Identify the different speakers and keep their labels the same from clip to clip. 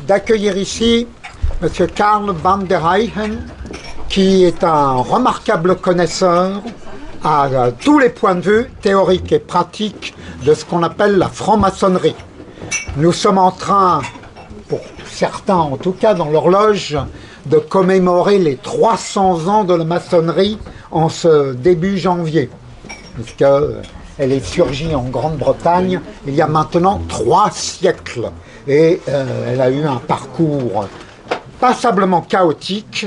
Speaker 1: d'accueillir ici M. Karl van der Eycken, qui est un remarquable connaisseur à tous les points de vue théoriques et pratiques de ce qu'on appelle la franc-maçonnerie. Nous sommes en train, pour certains en tout cas dans l'horloge, de commémorer les 300 ans de la maçonnerie en ce début janvier, puisqu'elle est surgie en Grande-Bretagne il y a maintenant 3 siècles. Et elle a eu un parcours passablement chaotique.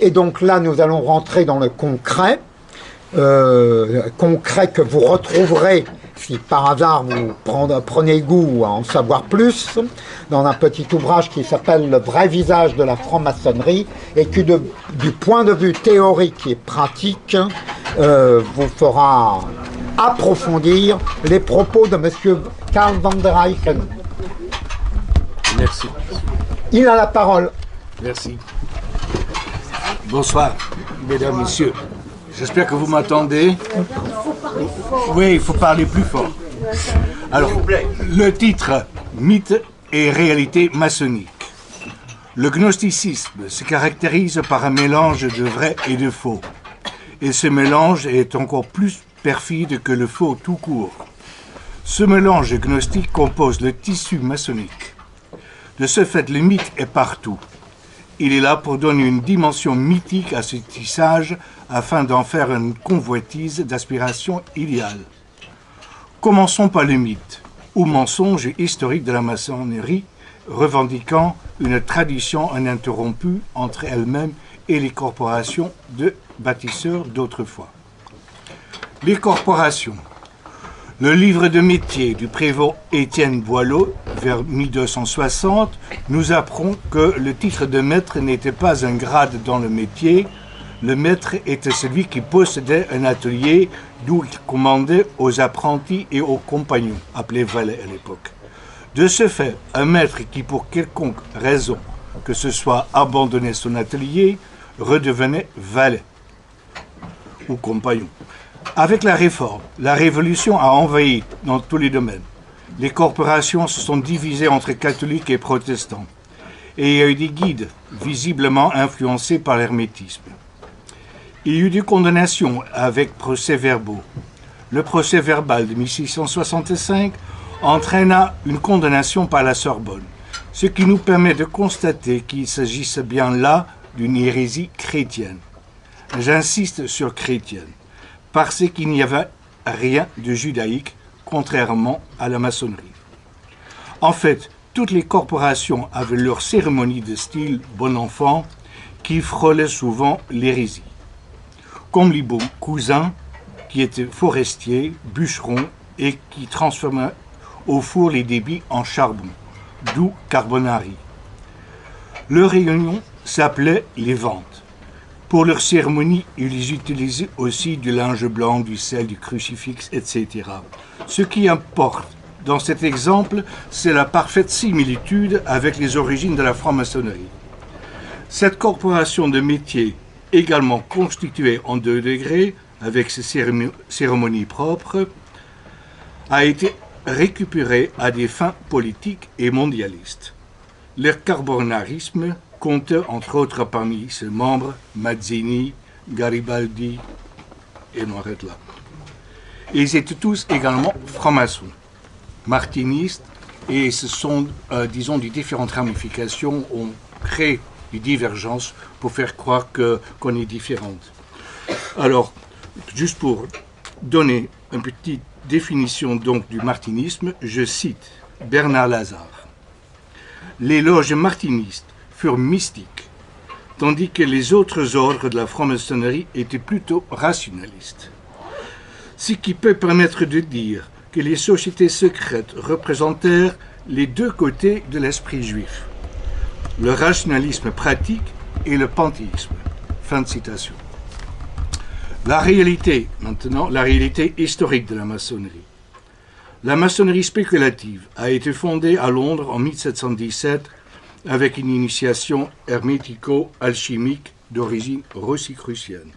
Speaker 1: Et donc là, nous allons rentrer dans le concret, concret que vous retrouverez, si par hasard vous prenez goût à en savoir plus, dans un petit ouvrage qui s'appelle « Le vrai visage de la franc-maçonnerie » et qui, du point de vue théorique et pratique, vous fera approfondir les propos de M. Karl van der Eycken.
Speaker 2: Merci.
Speaker 1: Il a la parole.
Speaker 2: Merci. Bonsoir, mesdames, messieurs. J'espère que vous m'entendez. Oui, il faut parler plus fort. Alors, le titre « Mythe et réalité maçonnique ». Le gnosticisme se caractérise par un mélange de vrai et de faux. Et ce mélange est encore plus perfide que le faux tout court. Ce mélange gnostique compose le tissu maçonnique. De ce fait, le mythe est partout. Il est là pour donner une dimension mythique à ce tissage afin d'en faire une convoitise d'aspiration idéale. Commençons par le mythe, ou mensonge historique de la maçonnerie, revendiquant une tradition ininterrompue entre elle-même et les corporations de bâtisseurs d'autrefois. Les corporations. Le livre de métier du prévôt Étienne Boileau, vers 1260, nous apprend que le titre de maître n'était pas un grade dans le métier. Le maître était celui qui possédait un atelier d'où il commandait aux apprentis et aux compagnons, appelés valets à l'époque. De ce fait, un maître qui, pour quelconque raison, que ce soit abandonnait son atelier, redevenait valet ou compagnon. Avec la Réforme, la Révolution a envahi dans tous les domaines. Les corporations se sont divisées entre catholiques et protestants. Et il y a eu des guides visiblement influencés par l'hermétisme. Il y a eu des condamnations avec procès-verbaux. Le procès-verbal de 1665 entraîna une condamnation par la Sorbonne, ce qui nous permet de constater qu'il s'agissait bien là d'une hérésie chrétienne. J'insiste sur chrétienne, parce qu'il n'y avait rien de judaïque, contrairement à la maçonnerie. En fait, toutes les corporations avaient leur cérémonie de style bon enfant, qui frôlait souvent l'hérésie. Comme les beaux cousins, qui étaient forestiers, bûcherons, et qui transformaient au four les débits en charbon, d'où carbonari. Leur réunion s'appelait les ventes. Pour leur cérémonie, ils utilisaient aussi du linge blanc, du sel, du crucifix, etc. Ce qui importe dans cet exemple, c'est la parfaite similitude avec les origines de la franc-maçonnerie. Cette corporation de métier, également constituée en 2 degrés, avec ses cérémonies propres, a été récupérée à des fins politiques et mondialistes. Le carbonarisme comptait entre autres parmi ses membres Mazzini, Garibaldi et on arrête là. Ils étaient tous également francs-maçons, martinistes, et ce sont, disons, des différentes ramifications ont créé des divergences pour faire croire qu'on est différentes. Alors, juste pour donner une petite définition donc du martinisme, je cite Bernard Lazare. Les loges martinistes furent mystiques, tandis que les autres ordres de la franc-maçonnerie étaient plutôt rationalistes. Ce qui peut permettre de dire que les sociétés secrètes représentèrent les 2 côtés de l'esprit juif, le rationalisme pratique et le panthéisme. Fin de citation. La réalité, maintenant, la réalité historique de la maçonnerie. La maçonnerie spéculative a été fondée à Londres en 1717 avec une initiation hermético-alchimique d'origine rosicrucienne.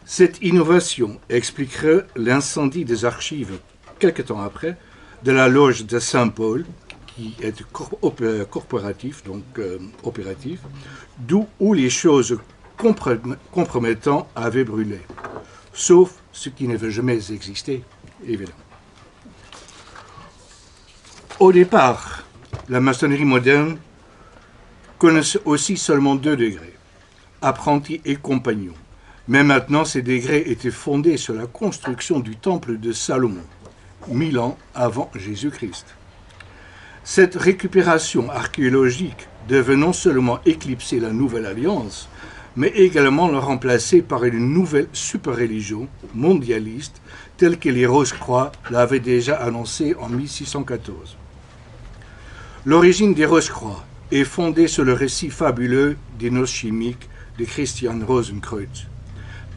Speaker 2: Cette innovation expliquerait l'incendie des archives, quelque temps après, de la loge de Saint-Paul, qui est corporatif, donc opératif, d'où où les choses compromettantes avaient brûlé, sauf ce qui n'avait jamais existé, évidemment. Au départ, la maçonnerie moderne connaissait aussi seulement 2 degrés, apprentis et compagnons. Mais maintenant, ces degrés étaient fondés sur la construction du temple de Salomon, 1000 ans avant Jésus-Christ. Cette récupération archéologique devait non seulement éclipser la Nouvelle Alliance, mais également la remplacer par une nouvelle super-religion mondialiste telle que les Rose-Croix l'avaient déjà annoncé en 1614. L'origine des Rose-Croix est fondée sur le récit fabuleux des noces chimiques de Christian Rosenkreuz,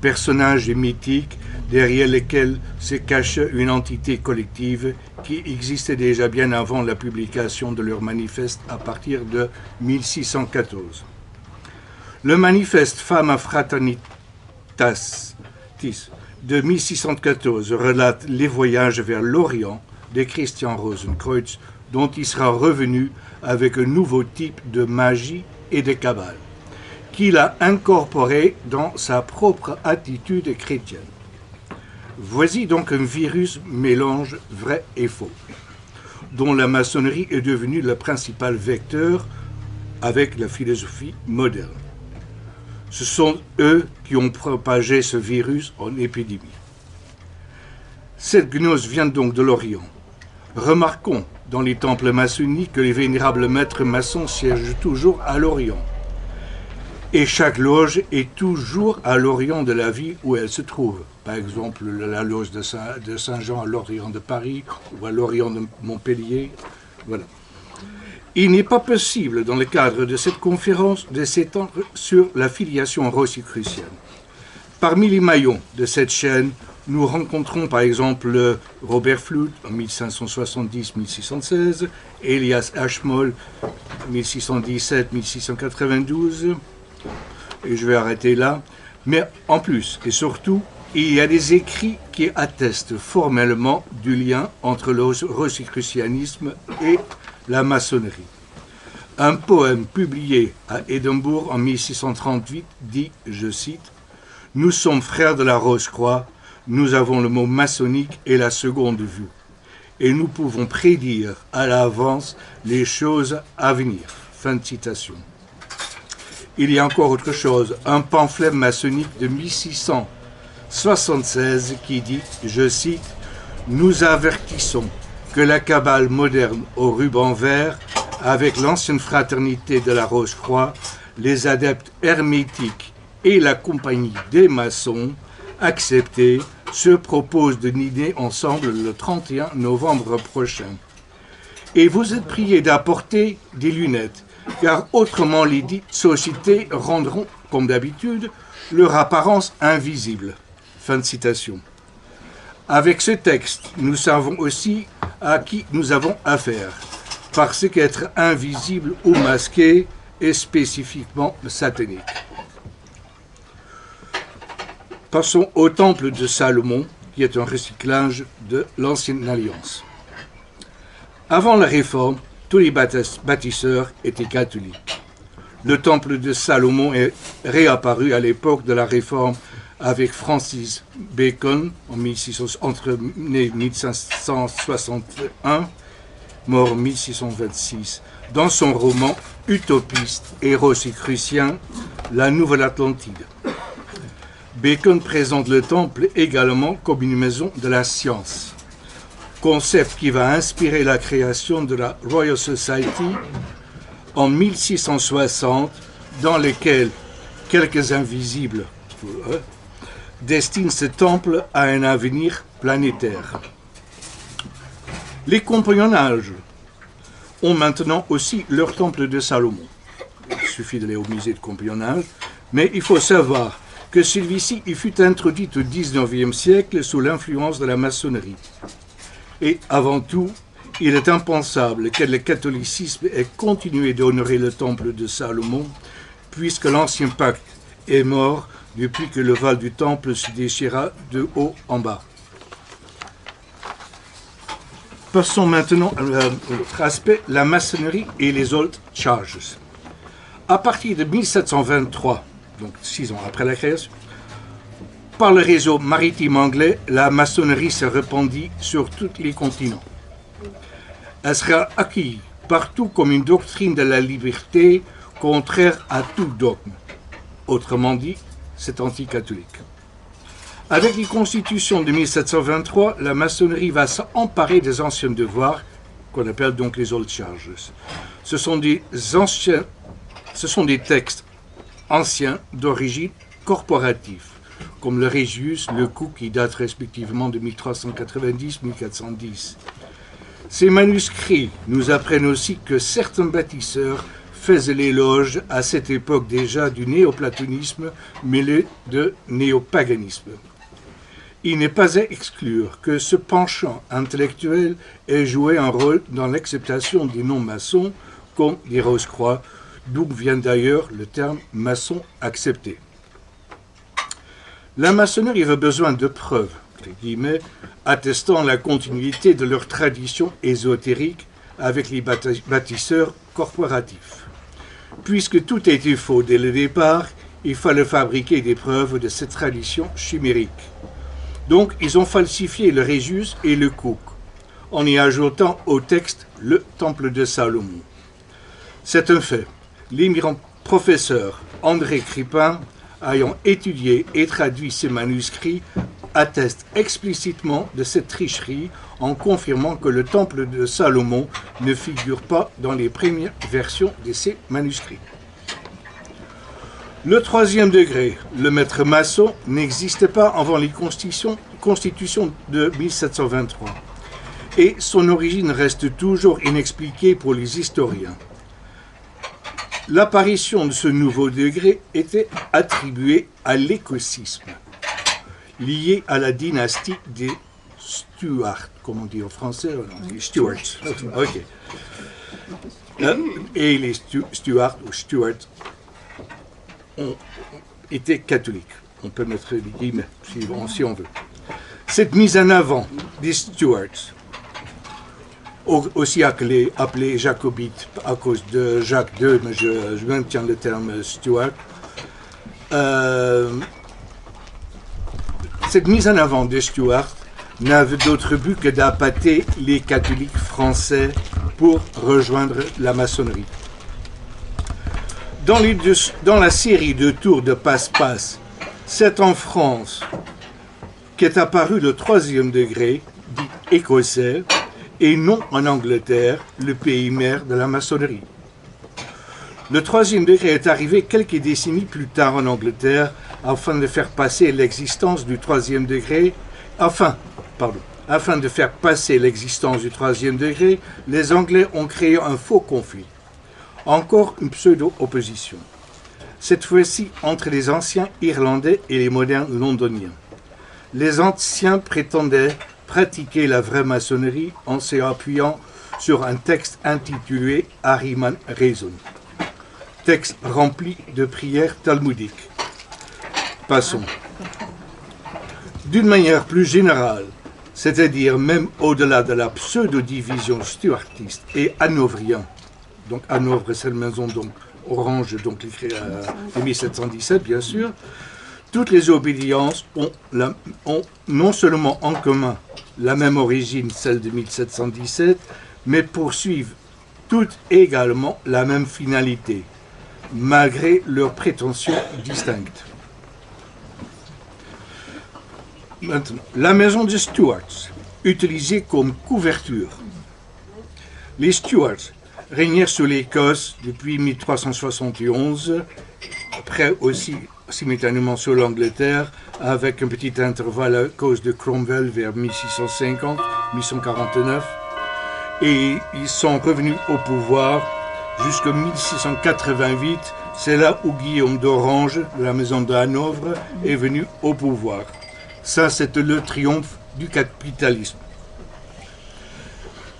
Speaker 2: personnage mythique derrière lesquels se cache une entité collective qui existait déjà bien avant la publication de leur manifeste à partir de 1614. Le manifeste Fama Fraternitas de 1614 relate les voyages vers l'Orient de Christian Rosenkreuz, dont il sera revenu avec un nouveau type de magie et de cabale, qu'il a incorporé dans sa propre attitude chrétienne. Voici donc un virus mélange vrai et faux, dont la maçonnerie est devenue le principal vecteur avec la philosophie moderne. Ce sont eux qui ont propagé ce virus en épidémie. Cette gnose vient donc de l'Orient. Remarquons dans les temples maçonniques que les vénérables maîtres maçons siègent toujours à l'Orient. Et chaque loge est toujours à l'orient de la ville où elle se trouve. Par exemple, la loge de Saint-Jean à l'orient de Paris ou à l'orient de Montpellier. Voilà. Il n'est pas possible, dans le cadre de cette conférence, de s'étendre sur la filiation rosicrucienne. Parmi les maillons de cette chaîne, nous rencontrons par exemple Robert Flood en 1570-1616, Elias Ashmole 1617-1692, et je vais arrêter là. Mais en plus et surtout, il y a des écrits qui attestent formellement du lien entre le rosicrucianisme et la maçonnerie. Un poème publié à Édimbourg en 1638 dit, je cite, « Nous sommes frères de la Rose-Croix, nous avons le mot maçonnique et la seconde vue, et nous pouvons prédire à l'avance les choses à venir. » Fin de citation. Il y a encore autre chose, un pamphlet maçonnique de 1676 qui dit, je cite, « Nous avertissons que la cabale moderne au ruban vert, avec l'ancienne fraternité de la Rose-Croix, les adeptes hermétiques et la compagnie des maçons, acceptés, se proposent de dîner ensemble le 31 novembre prochain. Et vous êtes priés d'apporter des lunettes, car autrement les dites sociétés rendront, comme d'habitude, leur apparence invisible. » Fin de citation. Avec ce texte, nous savons aussi à qui nous avons affaire, parce qu'être invisible ou masqué est spécifiquement satanique. Passons au temple de Salomon, qui est un recyclage de l'Ancienne Alliance. Avant la Réforme, tous les bâtisseurs étaient catholiques. Le temple de Salomon est réapparu à l'époque de la Réforme avec Francis Bacon, né 1561, mort 1626, dans son roman utopiste et rosicrucien, La Nouvelle Atlantide. Bacon présente le temple également comme une maison de la science, concept qui va inspirer la création de la Royal Society en 1660, dans lequel quelques invisibles destinent ce temple à un avenir planétaire. Les compagnonnages ont maintenant aussi leur temple de Salomon. Il suffit d'aller au musée de compagnonnage, mais il faut savoir que celui-ci fut introduit au XIXe siècle sous l'influence de la maçonnerie. Et avant tout, il est impensable que le catholicisme ait continué d'honorer le temple de Salomon, puisque l'ancien pacte est mort depuis que le voile du temple se déchira de haut en bas. Passons maintenant à l'autre aspect, la maçonnerie et les Old Charges. À partir de 1723, donc 6 ans après la création, par le réseau maritime anglais, la maçonnerie se répandit sur tous les continents. Elle sera accueillie partout comme une doctrine de la liberté contraire à tout dogme. Autrement dit, c'est anti-catholique. Avec les constitutions de 1723, la maçonnerie va s'emparer des anciens devoirs, qu'on appelle donc les Old Charges. Ce sont des textes anciens d'origine corporative, comme le Regius, le Cook, qui datent respectivement de 1390-1410. Ces manuscrits nous apprennent aussi que certains bâtisseurs faisaient l'éloge à cette époque déjà du néoplatonisme mêlé de néopaganisme. Il n'est pas à exclure que ce penchant intellectuel ait joué un rôle dans l'acceptation des non-maçons comme des Rose-Croix, d'où vient d'ailleurs le terme maçon accepté. La maçonnerie avait besoin de preuves, entre guillemets, attestant la continuité de leur tradition ésotérique avec les bâtisseurs corporatifs. Puisque tout était faux dès le départ, il fallait fabriquer des preuves de cette tradition chimérique. Donc, ils ont falsifié le Regius et le Cook, en y ajoutant au texte le Temple de Salomon. C'est un fait. L'émirant professeur André Cripin, ayant étudié et traduit ces manuscrits, atteste explicitement de cette tricherie en confirmant que le Temple de Salomon ne figure pas dans les premières versions de ces manuscrits. Le troisième degré, le maître maçon, n'existe pas avant les constitutions de 1723 et son origine reste toujours inexpliquée pour les historiens. L'apparition de ce nouveau degré était attribuée à l'écossisme, lié à la dynastie des Stuarts, comme on dit en français, les Stuarts. Okay. Et les Stuarts ou Stuarts ont été catholiques. On peut mettre des guillemets si on veut. Cette mise en avant des Stuarts, aussi appelés jacobites à cause de Jacques II, mais je maintiens le terme Stuart, cette mise en avant des Stuarts n'avait d'autre but que d'appâter les catholiques français pour rejoindre la maçonnerie. Dans la série de tours de passe-passe, c'est en France qu'est apparu le troisième degré, dit écossais, et non en Angleterre, le pays mère de la maçonnerie. Le troisième degré est arrivé quelques décennies plus tard en Angleterre afin de faire passer l'existence du troisième degré. Afin de faire passer l'existence du troisième degré, les Anglais ont créé un faux conflit. Encore une pseudo-opposition. Cette fois-ci entre les anciens Irlandais et les modernes Londoniens. Les anciens prétendaient pratiquer la vraie maçonnerie en s'appuyant sur un texte intitulé Ahriman Rezon, texte rempli de prières talmudiques. Passons. D'une manière plus générale, c'est-à-dire même au-delà de la pseudo-division stuartiste et hanovrien, donc Hanovre, c'est la maison donc orange, donc écrit en 1717 bien sûr, toutes les obédiences ont non seulement en commun la même origine, celle de 1717, mais poursuivent toutes également la même finalité, malgré leurs prétentions distinctes. Maintenant, la maison des Stuarts, utilisée comme couverture. Les Stuarts régnèrent sur l'Écosse depuis 1371, après aussi simultanément sur l'Angleterre, avec un petit intervalle à cause de Cromwell vers 1650-1649, et ils sont revenus au pouvoir jusqu'en 1688. C'est là où Guillaume d'Orange, de la maison de Hanovre, est venu au pouvoir. Ça, c'est le triomphe du capitalisme.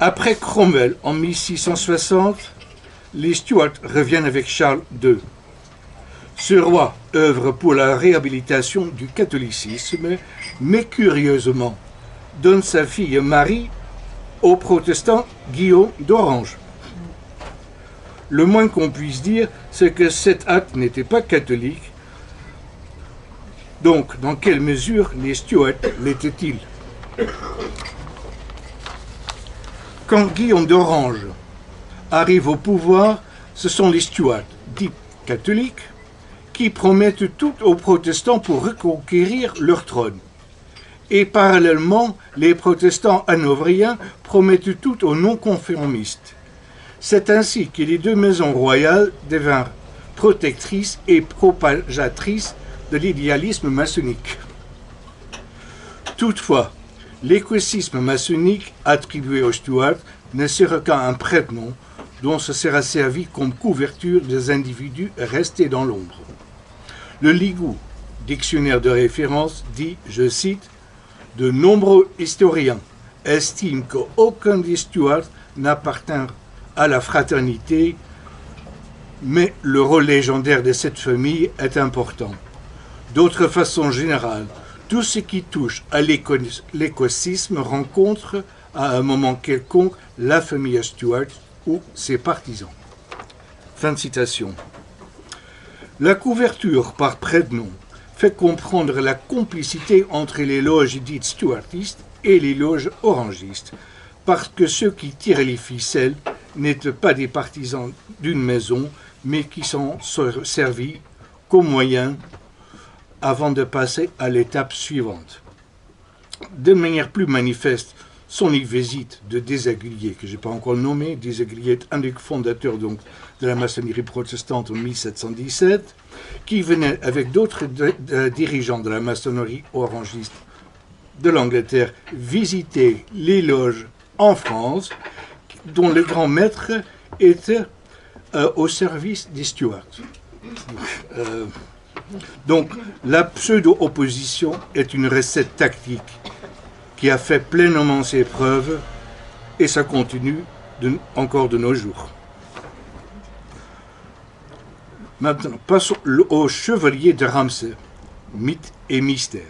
Speaker 2: Après Cromwell, en 1660, les Stuarts reviennent avec Charles II. Ce roi œuvre pour la réhabilitation du catholicisme, mais curieusement, donne sa fille Marie au protestant Guillaume d'Orange. Le moins qu'on puisse dire, c'est que cet acte n'était pas catholique. Donc, dans quelle mesure les Stuarts l'étaient-ils? Quand Guillaume d'Orange arrive au pouvoir, ce sont les Stuarts, dits catholiques, qui promettent tout aux protestants pour reconquérir leur trône. Et parallèlement, les protestants hanovriens promettent tout aux non-conformistes. C'est ainsi que les deux maisons royales devinrent protectrices et propagatrices de l'idéalisme maçonnique. Toutefois, l'écosystème maçonnique attribué aux Stuarts ne sera qu'un prête-nom dont se sera servi comme couverture des individus restés dans l'ombre. Le Ligou, dictionnaire de référence, dit, je cite, « De nombreux historiens estiment qu'aucun des Stuarts n'appartint à la fraternité, mais le rôle légendaire de cette famille est important. D'autre façon générale, tout ce qui touche à l'écosystème rencontre à un moment quelconque la famille Stuart ou ses partisans. » Fin de citation. La couverture par prénom fait comprendre la complicité entre les loges dites stuartistes et les loges orangistes, parce que ceux qui tirent les ficelles n'étaient pas des partisans d'une maison, mais qui sont servis comme moyen avant de passer à l'étape suivante. De manière plus manifeste, sont les visites de Desaguliers, que je n'ai pas encore nommé. Desaguliers est un des fondateurs donc, de la maçonnerie protestante en 1717, qui venait avec d'autres dirigeants de la maçonnerie orangiste de l'Angleterre visiter les loges en France, dont le grand maître était au service des Stuarts. Donc, la pseudo-opposition est une recette tactique qui a fait pleinement ses preuves, et ça continue encore de nos jours. Maintenant, passons au chevalier de Ramsay, mythe et mystère.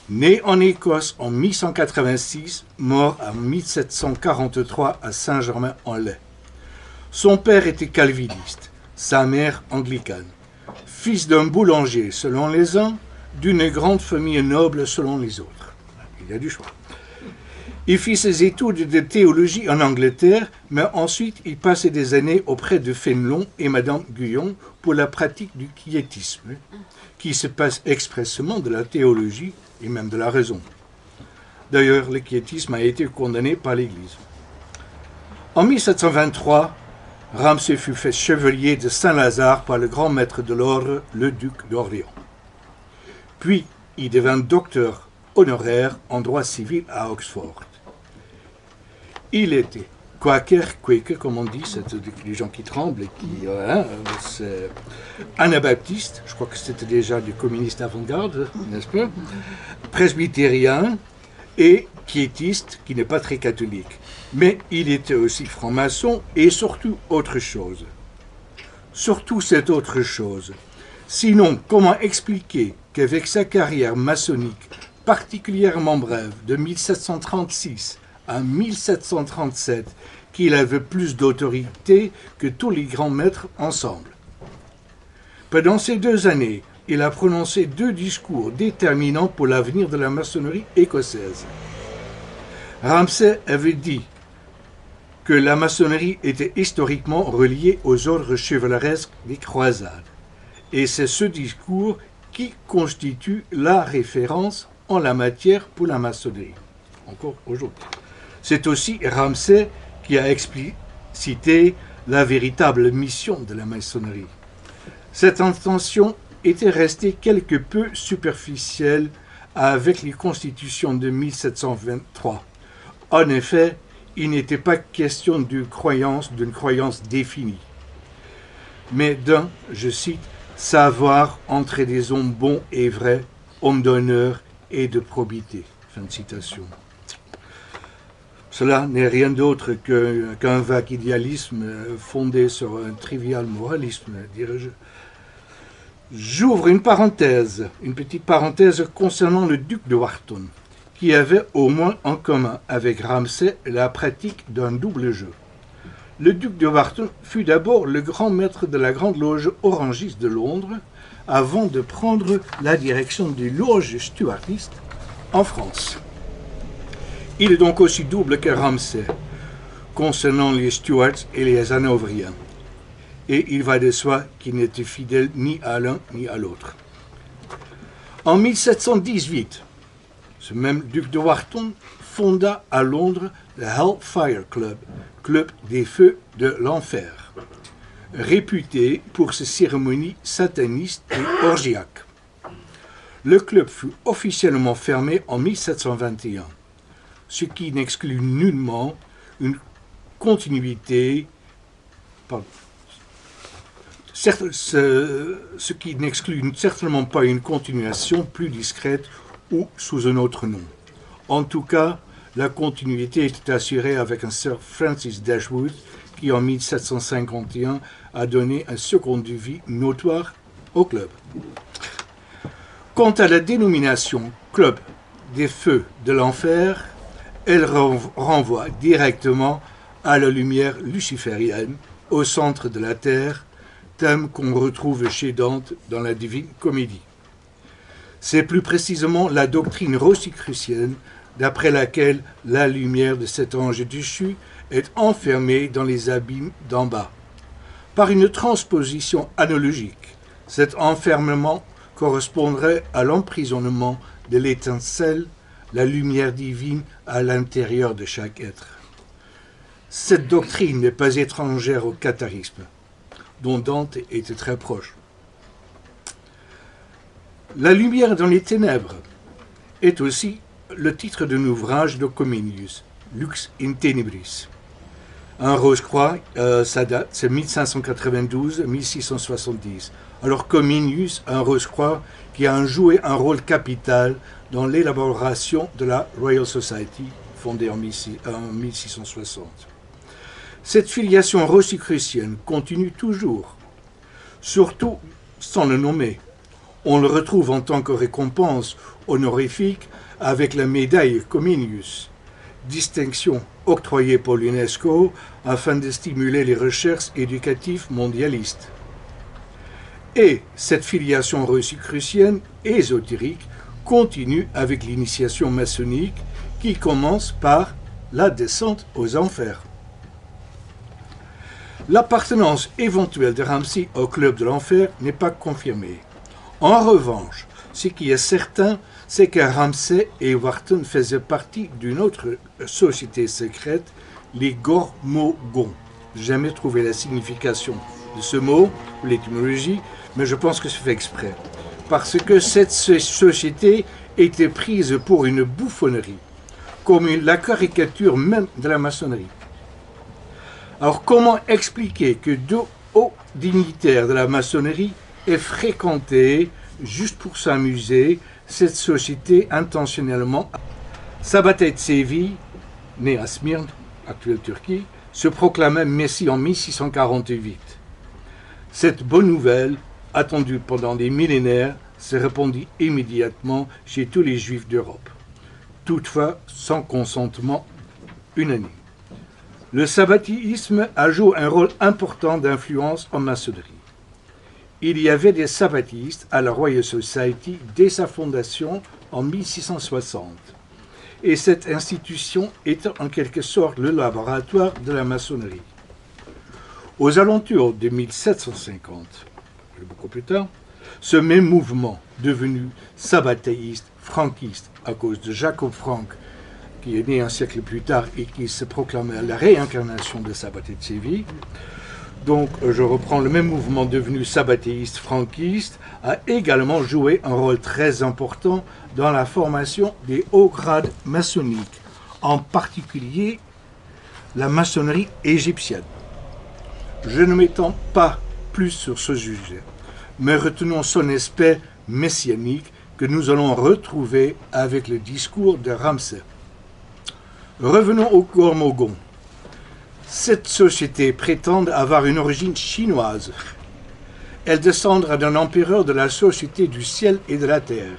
Speaker 2: Né en Écosse en 1186, mort en 1743 à Saint-Germain-en-Laye. Son père était calviniste, sa mère anglicane. Fils d'un boulanger selon les uns, d'une grande famille noble selon les autres. Il y a du choix. Il fit ses études de théologie en Angleterre, mais ensuite il passait des années auprès de Fénelon et Madame Guyon pour la pratique du quiétisme, qui se passe expressément de la théologie et même de la raison. D'ailleurs, le quiétisme a été condamné par l'Église. En 1723, Ramsay fut fait chevalier de Saint-Lazare par le grand maître de l'ordre, le duc d'Orléans. Puis, il devint docteur honoraire en droit civil à Oxford. Il était Quaker, comme on dit, c'est les gens qui tremblent et qui... c'est anabaptiste, je crois que c'était déjà des communistes avant-garde, n'est-ce pas? Presbytérien et quiétiste, qui n'est pas très catholique. Mais il était aussi franc-maçon et surtout autre chose. Surtout cette autre chose. Sinon, comment expliquer qu'avec sa carrière maçonnique particulièrement brève, de 1736 à 1737, qu'il avait plus d'autorité que tous les grands maîtres ensemble. Pendant ces 2 années, il a prononcé 2 discours déterminants pour l'avenir de la maçonnerie écossaise. Ramsay avait dit que la maçonnerie était historiquement reliée aux ordres chevaleresques des croisades. Et c'est ce discours qui constitue la référence en la matière pour la maçonnerie, encore aujourd'hui. C'est aussi Ramsay qui a explicité la véritable mission de la maçonnerie. Cette intention était restée quelque peu superficielle avec les constitutions de 1723. En effet, il n'était pas question d'une croyance définie, mais d'un, je cite, savoir entrer des hommes bons et vrais, hommes d'honneur et de probité. Fin de citation. Cela n'est rien d'autre qu'un vague idéalisme fondé sur un trivial moralisme, dirais-je. J'ouvre une parenthèse, une petite parenthèse concernant le duc de Wharton, qui avait au moins en commun avec Ramsay la pratique d'un double jeu. Le duc de Wharton fut d'abord le grand maître de la Grande Loge orangiste de Londres, avant de prendre la direction des loges stuartistes en France. Il est donc aussi double que Ramsay, concernant les Stuarts et les Hanovriens. Et il va de soi qu'il n'était fidèle ni à l'un ni à l'autre. En 1718, ce même duc de Wharton fonda à Londres le Hellfire Club, club des feux de l'enfer, réputé pour ses cérémonies satanistes et orgiaques. Le club fut officiellement fermé en 1721, ce qui n'exclut nullement une continuité, ce qui n'exclut certainement pas une continuation plus discrète ou sous un autre nom. En tout cas, la continuité était assurée avec un Sir Francis Dashwood qui, en 1751, a donné un second de vie notoire au club. Quant à la dénomination Club des Feux de l'Enfer, elle renvoie directement à la lumière luciférienne au centre de la terre, thème qu'on retrouve chez Dante dans la Divine Comédie. C'est plus précisément la doctrine rosicrucienne d'après laquelle la lumière de cet ange déchu est enfermée dans les abîmes d'en bas. Par une transposition analogique, cet enfermement correspondrait à l'emprisonnement de l'étincelle, la lumière divine à l'intérieur de chaque être. Cette doctrine n'est pas étrangère au catharisme, dont Dante était très proche. La lumière dans les ténèbres est aussi le titre d'un ouvrage de Comenius, Lux in Tenebris. Un Rose-Croix, ça date, c'est 1592-1670. Alors Comenius, un Rose-Croix, qui a joué un rôle capital dans l'élaboration de la Royal Society, fondée en 1660. Cette filiation rosicrucienne continue toujours, surtout sans le nommer. On le retrouve en tant que récompense honorifique avec la médaille Comenius, distinction octroyée par l'UNESCO afin de stimuler les recherches éducatives mondialistes. Et cette filiation rosicrucienne ésotérique continue avec l'initiation maçonnique qui commence par la descente aux enfers. L'appartenance éventuelle de Ramsay au club de l'enfer n'est pas confirmée. En revanche, ce qui est certain, c'est que Ramsay et Wharton faisaient partie d'une autre société secrète, les Gormogons. Je n'ai jamais trouvé la signification de ce mot, ou l'étymologie, mais je pense que c'est fait exprès. Parce que cette société était prise pour une bouffonnerie, comme la caricature même de la maçonnerie. Alors comment expliquer que deux hauts dignitaires de la maçonnerie aient fréquenté, juste pour s'amuser, cette société intentionnellement? Sabbatai Tsevi, né à Smyrne, actuelle Turquie, se proclamait Messie en 1648. Cette bonne nouvelle, attendue pendant des millénaires, se répandit immédiatement chez tous les Juifs d'Europe, toutefois sans consentement unanime. Le sabbatéisme a joué un rôle important d'influence en maçonnerie. Il y avait des sabbatistes à la Royal Society dès sa fondation en 1660, et cette institution était en quelque sorte le laboratoire de la maçonnerie. Aux alentours de 1750, beaucoup plus tard, ce même mouvement, devenu sabbatéiste, franquiste, à cause de Jacob Frank, qui est né un siècle plus tard et qui se proclamait la réincarnation de Sabbatai Tsevi. Donc, je reprends le même mouvement devenu sabbatéiste franquiste, a également joué un rôle très important dans la formation des hauts grades maçonniques, en particulier la maçonnerie égyptienne. Je ne m'étends pas plus sur ce sujet, mais retenons son aspect messianique que nous allons retrouver avec le discours de Ramsay. Revenons aux Gormogons. Cette société prétend avoir une origine chinoise. Elle descendra d'un empereur de la société du ciel et de la terre.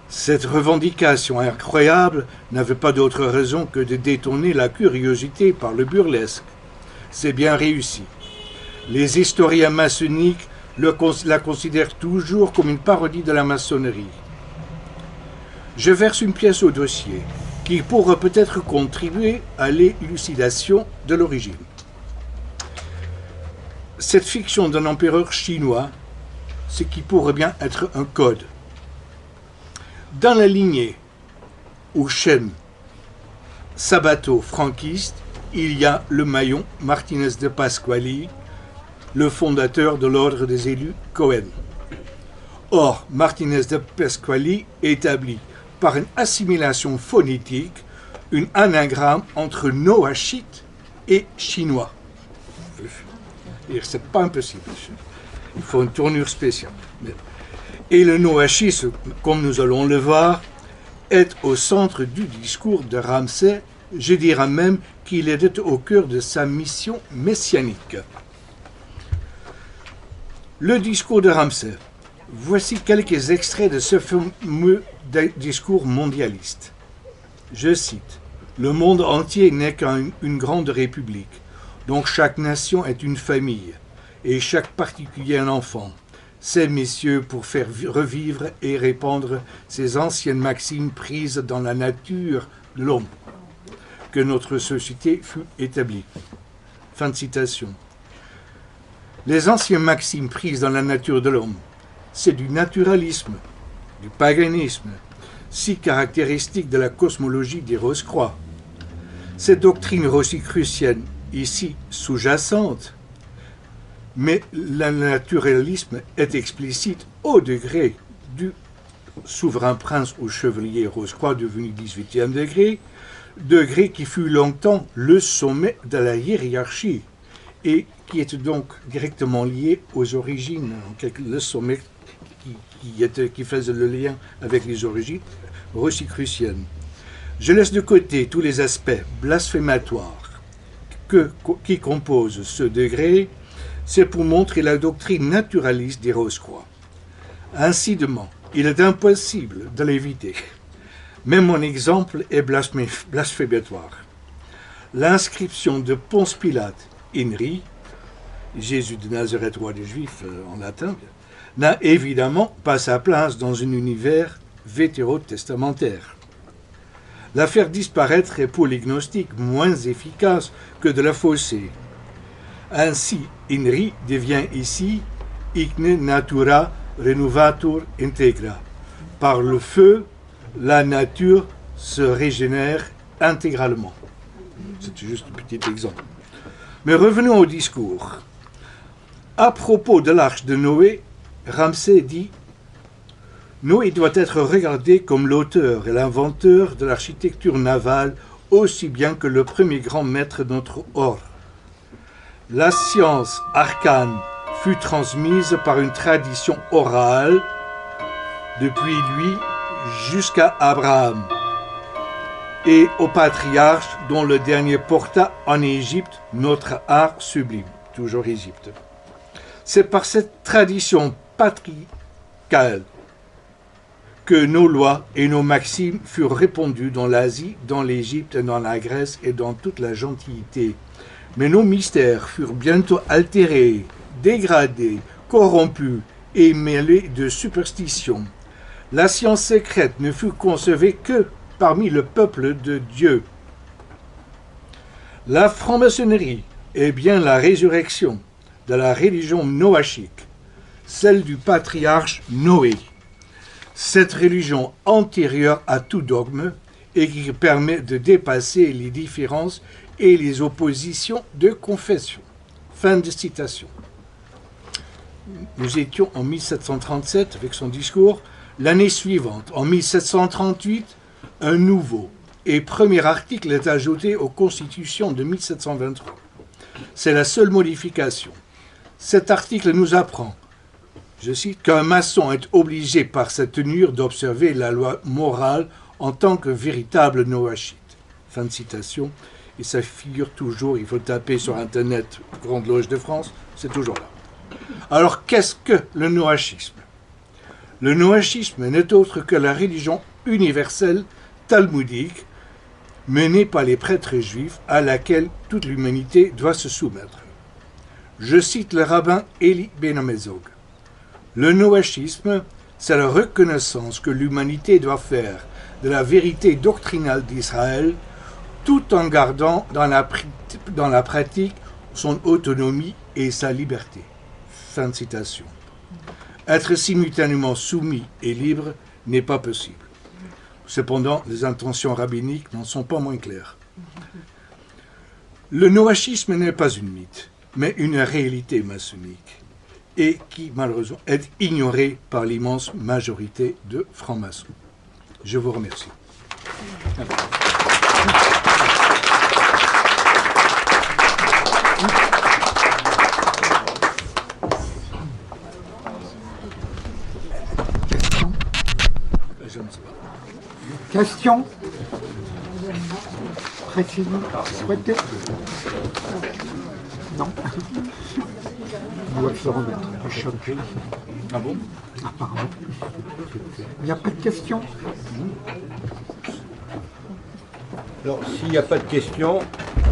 Speaker 2: Cette revendication incroyable n'avait pas d'autre raison que de détourner la curiosité par le burlesque. C'est bien réussi. Les historiens maçonniques la considèrent toujours comme une parodie de la maçonnerie. Je verse une pièce au dossier qui pourra peut-être contribuer à l'élucidation de l'origine. Cette fiction d'un empereur chinois, ce qui pourrait bien être un code. Dans la lignée ou chaîne sabato-franquiste, il y a le maillon Martinez de Pasquali, le fondateur de l'ordre des élus Cohen. Or, Martinez de Pasquali établit par une assimilation phonétique un anagramme entre noachite et chinois. C'est pas impossible. Il faut une tournure spéciale. Et le noachisme, comme nous allons le voir, est au centre du discours de Ramsay. Je dirais même qu'il était au cœur de sa mission messianique. Le discours de Ramsay. Voici quelques extraits de ce fameux discours mondialiste. Je cite, « Le monde entier n'est qu'une grande république, donc chaque nation est une famille, et chaque particulier un enfant. C'est, messieurs, pour faire revivre et répandre ces anciennes maximes prises dans la nature de l'homme, que notre société fut établie. » Fin de citation. Les anciennes maximes prises dans la nature de l'homme, c'est du naturalisme, du paganisme, si caractéristique de la cosmologie des Rose-Croix. Cette doctrine rosicrucienne, ici sous-jacente, mais le naturalisme est explicite au degré du souverain prince ou chevalier Rose-Croix devenu 18e degré qui fut longtemps le sommet de la hiérarchie et qui était donc directement lié aux origines, le sommet qui faisait le lien avec les origines rosicruciennes. Je laisse de côté tous les aspects blasphématoires qui composent ce degré, c'est pour montrer la doctrine naturaliste des Rose-Croix. Incidemment, il est impossible de l'éviter. Mais mon exemple est blasphématoire. L'inscription de Ponce Pilate, Inri, Jésus de Nazareth, roi des Juifs en latin, n'a évidemment pas sa place dans un univers vétérotestamentaire. La faire disparaître est pour les gnostiques moins efficace que de la fausser. Ainsi, Inri devient ici Igne natura renovatur integra. Par le feu, la nature se régénère intégralement. C'est juste un petit exemple. Mais revenons au discours. À propos de l'arche de Noé, Ramsay dit « Noé doit être regardé comme l'auteur et l'inventeur de l'architecture navale aussi bien que le premier grand maître de notre ordre. La science arcane fut transmise par une tradition orale depuis lui jusqu'à Abraham et aux patriarches dont le dernier porta en Égypte notre art sublime. » Toujours Égypte. C'est par cette tradition patriarcale que nos lois et nos maximes furent répandues dans l'Asie, dans l'Égypte, dans la Grèce et dans toute la gentilité. Mais nos mystères furent bientôt altérés, dégradés, corrompus et mêlés de superstitions. La science secrète ne fut concevée que parmi le peuple de Dieu. La franc-maçonnerie est bien la résurrection de la religion noachique, celle du patriarche Noé. Cette religion antérieure à tout dogme et qui permet de dépasser les différences et les oppositions de confession. Fin de citation. Nous étions en 1737 avec son discours. L'année suivante, en 1738, un nouveau et premier article est ajouté aux constitutions de 1723. C'est la seule modification. Cet article nous apprend, je cite, qu'un maçon est obligé par sa tenue d'observer la loi morale en tant que véritable noachite. Fin de citation. Et ça figure toujours, il faut taper sur Internet, Grande Loge de France, c'est toujours là. Alors, qu'est-ce que le noachisme? Le noachisme n'est autre que la religion universelle talmudique menée par les prêtres juifs à laquelle toute l'humanité doit se soumettre. Je cite le rabbin Eli Ben Amezog. Le noachisme, c'est la reconnaissance que l'humanité doit faire de la vérité doctrinale d'Israël tout en gardant dans la pratique son autonomie et sa liberté. Fin de citation. Être simultanément soumis et libre n'est pas possible. Cependant, les intentions rabbiniques n'en sont pas moins claires. Le noachisme n'est pas une mythe, mais une réalité maçonnique, et qui, malheureusement, est ignorée par l'immense majorité de francs-maçons. Je vous remercie. Je ne sais pas.
Speaker 1: Question précisément souhaitée? Non. On doit se remettre du choc.
Speaker 2: Ah bon?
Speaker 1: Apparemment. Il n'y a pas de questions?
Speaker 3: Alors, s'il n'y a pas de questions,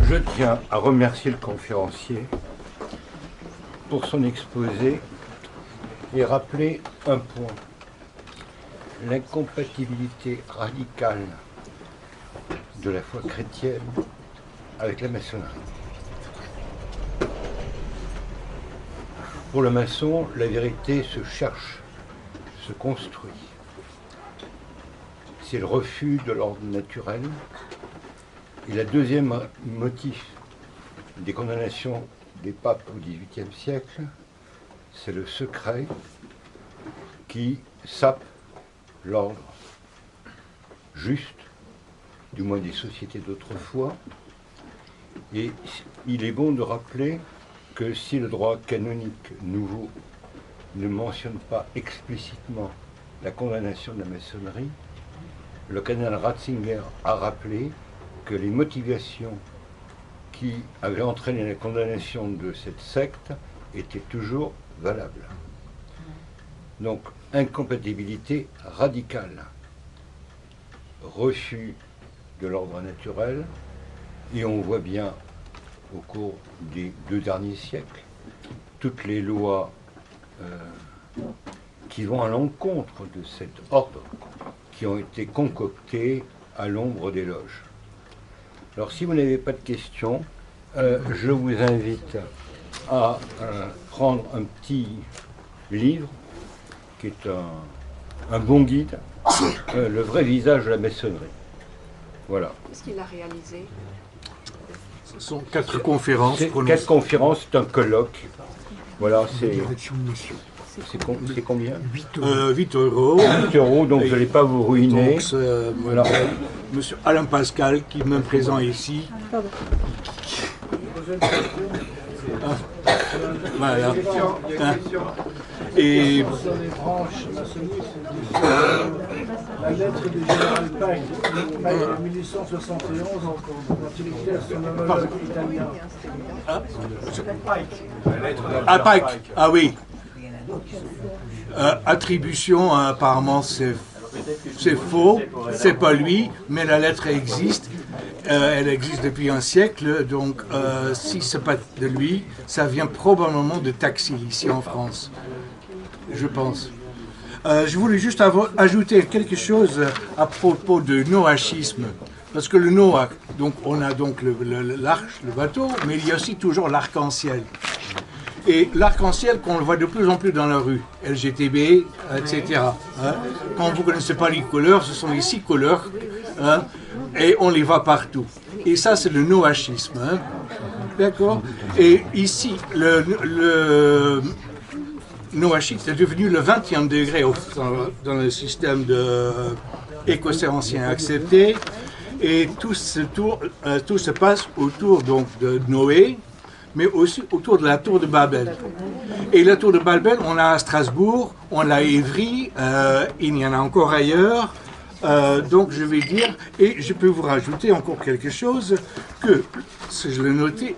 Speaker 3: je tiens à remercier le conférencier pour son exposé et rappeler un point. L'incompatibilité radicale de la foi chrétienne avec la maçonnerie. Pour le maçon, la vérité se cherche, se construit. C'est le refus de l'ordre naturel. Et le deuxième motif des condamnations des papes au XVIIIe siècle, c'est le secret qui sape l'ordre juste, du moins des sociétés d'autrefois. Et il est bon de rappeler que si le droit canonique nouveau ne mentionne pas explicitement la condamnation de la maçonnerie, le cardinal Ratzinger a rappelé que les motivations qui avaient entraîné la condamnation de cette secte étaient toujours valables. Donc, incompatibilité radicale, refus de l'ordre naturel, et on voit bien au cours des 2 derniers siècles toutes les lois qui vont à l'encontre de cet ordre, qui ont été concoctées à l'ombre des loges. Alors, si vous n'avez pas de questions, je vous invite à prendre un petit livre qui est un bon guide, le vrai visage de la maçonnerie. Voilà.
Speaker 4: Qu'est-ce qu'il a réalisé?
Speaker 2: Ce sont 4 conférences.
Speaker 3: C'est 4 conférences, c'est un colloque. Voilà, c'est
Speaker 1: Direction de monsieur.
Speaker 3: c'est combien
Speaker 1: 8 euros.
Speaker 2: 8 euros.
Speaker 3: 8 euros, donc vous n'allez pas vous ruiner.
Speaker 2: Donc, c'est, voilà. Monsieur Alain Pascal qui me présente ici. Voilà. Hein. Et
Speaker 5: Dans les branches maçonniques, la lettre du général Pike, en 1871, quand il écrit à son homologue italien.
Speaker 2: ah, Pike. Ah oui. Attribution, apparemment c'est faux, c'est pas lui, mais la lettre existe. Elle existe depuis un siècle, donc si c'est pas de lui, ça vient probablement de Taxil, ici en France, je pense. Je voulais juste ajouter quelque chose à propos de noachisme, parce que le Noach, donc on a donc l'arche, le bateau, mais il y a aussi toujours l'arc-en-ciel. Et l'arc-en-ciel qu'on le voit de plus en plus dans la rue, LGTB, etc. Hein. Quand vous ne connaissez pas les couleurs, ce sont les 6 couleurs, hein, et on les voit partout. Et ça, c'est le noachisme. Hein. D'accord? Et ici, le noachisme est devenu le 20e degré dans le système écossais ancien accepté. Et tout se passe autour donc, de Noé, mais aussi autour de la tour de Babel. Et la tour de Babel, on l'a à Strasbourg, on l'a à Évry, il y en a encore ailleurs. Donc je vais dire, et je peux vous rajouter encore quelque chose, que, si je l'ai noté,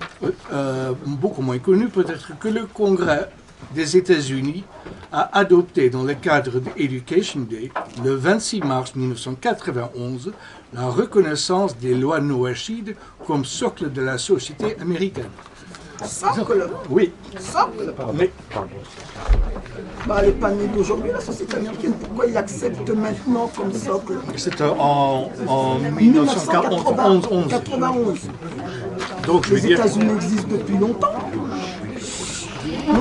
Speaker 2: beaucoup moins connu peut-être, que le congrès des États-Unis a adopté dans le cadre de Education Day, le 26 mars 1991, la reconnaissance des lois Noachide comme socle de la société américaine.
Speaker 4: Socle?
Speaker 2: Oui.
Speaker 4: Socle?
Speaker 2: Mais,
Speaker 4: Bah, elle n'est pas née d'aujourd'hui, la société américaine. Pourquoi ils l'acceptent maintenant comme socle?
Speaker 2: c'était en 1991.
Speaker 4: 91.
Speaker 2: Donc, je veux
Speaker 4: Les
Speaker 2: dire,
Speaker 4: États-Unis existent depuis longtemps.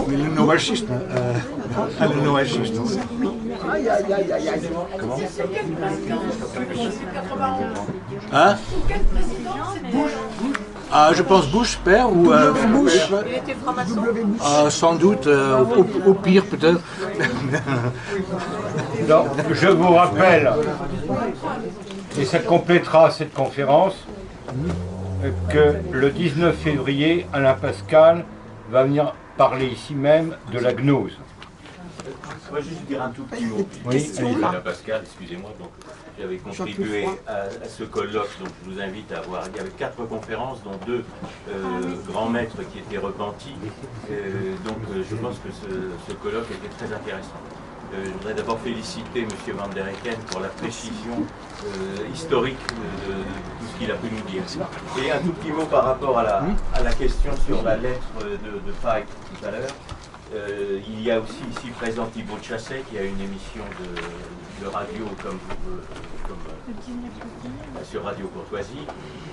Speaker 2: mais le noachisme, le noachisme.
Speaker 4: Aïe, aïe, aïe, aïe, aïe.
Speaker 2: Hein? Ah, je pense Bush, père, ou Bush.
Speaker 6: Il était franc-maçon.
Speaker 2: Sans doute, au pire peut-être.
Speaker 3: Donc, je vous rappelle, et ça complétera cette conférence, que le 19 février, Alain Pascal va venir parler ici même de la gnose.
Speaker 7: Je voudrais juste dire un tout petit mot.
Speaker 3: Oui, allez-y.
Speaker 7: Alain Pascal, excusez-moi, donc j'avais contribué à ce colloque, donc je vous invite à voir. Il y avait 4 conférences, dont 2 grands maîtres qui étaient repentis. Donc je pense que ce colloque était très intéressant. Je voudrais d'abord féliciter M. Van der Hecken pour la précision historique de tout ce qu'il a pu nous dire. Et un tout petit mot par rapport à la question sur la lettre de Pike tout à l'heure. Il y a aussi ici présent Thibaut Chasset qui a une émission de radio sur Radio Courtoisie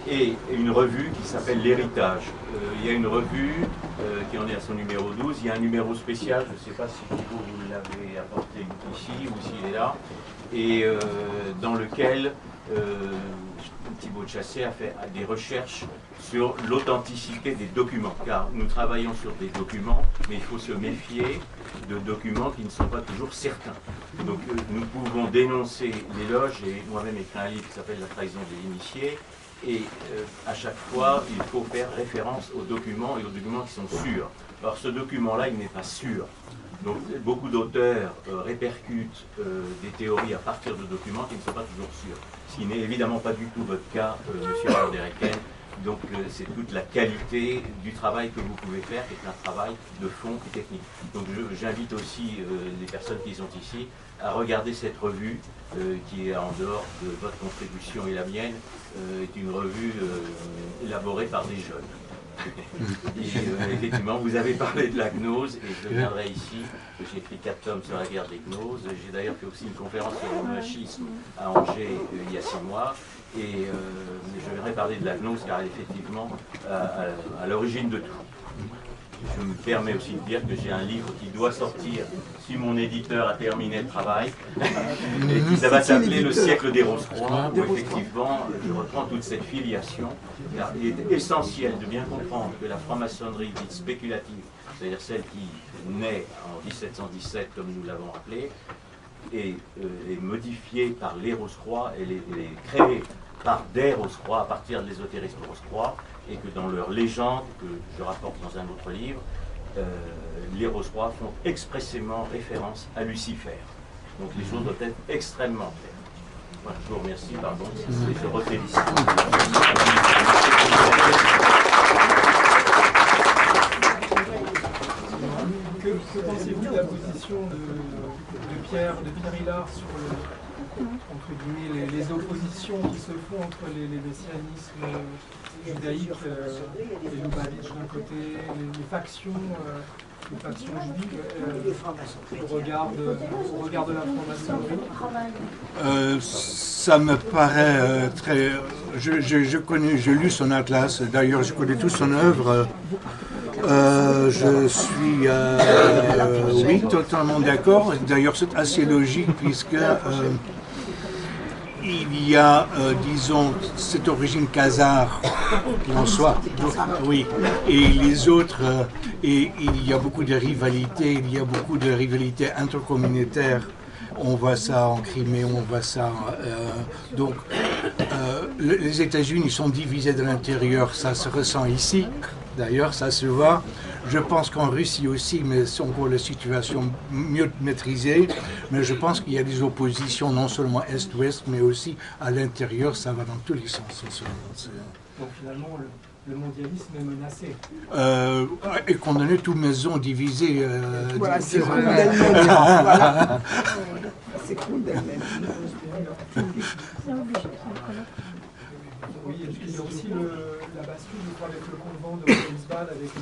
Speaker 7: et une revue qui s'appelle L'Héritage. Il y a une revue qui en est à son numéro 12. Il y a un numéro spécial, je ne sais pas si Thibaut vous l'avez apporté ici ou s'il est là, et dans lequel Thibaut Chasset a fait des recherches sur l'authenticité des documents, car nous travaillons sur des documents, mais il faut se méfier de documents qui ne sont pas toujours certains. Donc nous pouvons dénoncer l'éloge, et moi-même écrit un livre qui s'appelle La trahison des initiés, et à chaque fois il faut faire référence aux documents et aux documents qui sont sûrs. Alors ce document-là, il n'est pas sûr. Donc beaucoup d'auteurs répercutent des théories à partir de documents qui ne sont pas toujours sûrs. Ce qui n'est évidemment pas du tout votre cas, M. Van der Hecken. Donc c'est toute la qualité du travail que vous pouvez faire, qui est un travail de fond et technique. Donc j'invite aussi les personnes qui sont ici à regarder cette revue, qui est en dehors de votre contribution et la mienne, est une revue élaborée par des jeunes. Et, effectivement, vous avez parlé de la gnose, et je viendrai ici, j'ai écrit 4 tomes sur la guerre des gnoses. J'ai d'ailleurs fait aussi une conférence sur le machisme à Angers il y a 6 mois, et je viendrai parler de la gnose car elle est effectivement à l'origine de tout. Je me permets aussi de dire que j'ai un livre qui doit sortir si mon éditeur a terminé le travail, et qui ça va s'appeler Le siècle des Rose-Croix, où effectivement je reprends toute cette filiation, car il est essentiel de bien comprendre que la franc-maçonnerie dite spéculative, c'est-à-dire celle qui naît en 1717 comme nous l'avons appelé, est modifiée par les Rose-Croix, elle est créée par des Rose-Croix à partir de l'ésotérisme Rose-Croix, et que dans leur légende, que je rapporte dans un autre livre, les Rose-Croix font expressément référence à Lucifer. Donc les choses doivent être extrêmement claires. Voilà, je vous remercie, pardon, et je refélicite.
Speaker 8: Que pensez-vous de la position de Pierre Hillard sur entre guillemets, les oppositions qui se font entre les messianismes judaïques et Lubavitch d'un côté, les factions juives au regard de la franc-maçonnerie?
Speaker 2: Ça me paraît très... J'ai lu son atlas, d'ailleurs je connais toute son œuvre. Je suis oui, totalement d'accord. D'ailleurs, c'est assez logique puisque il y a, disons, cette origine khazare en soi. Oui. Et les autres, et il y a beaucoup de rivalités, il y a beaucoup de rivalités intercommunautaires. On voit ça en Crimée, on voit ça... donc, les États-Unis sont divisés de l'intérieur, ça se ressent ici. D'ailleurs, ça se voit. Je pense qu'en Russie aussi, mais c'est encore la situation mieux maîtrisée. Mais je pense qu'il y a des oppositions, non seulement Est-Ouest, mais aussi à l'intérieur. Ça va dans tous les sens.
Speaker 8: Donc finalement, le mondialisme est menacé.
Speaker 2: Et qu'on en est toute maison divisée.
Speaker 4: Voilà, c'est cool d'elle-même. Voilà. C'est cool d'elle-même.
Speaker 8: Oui, il y a aussi la bascule, je crois, avec le convent de Reinsbad, avec le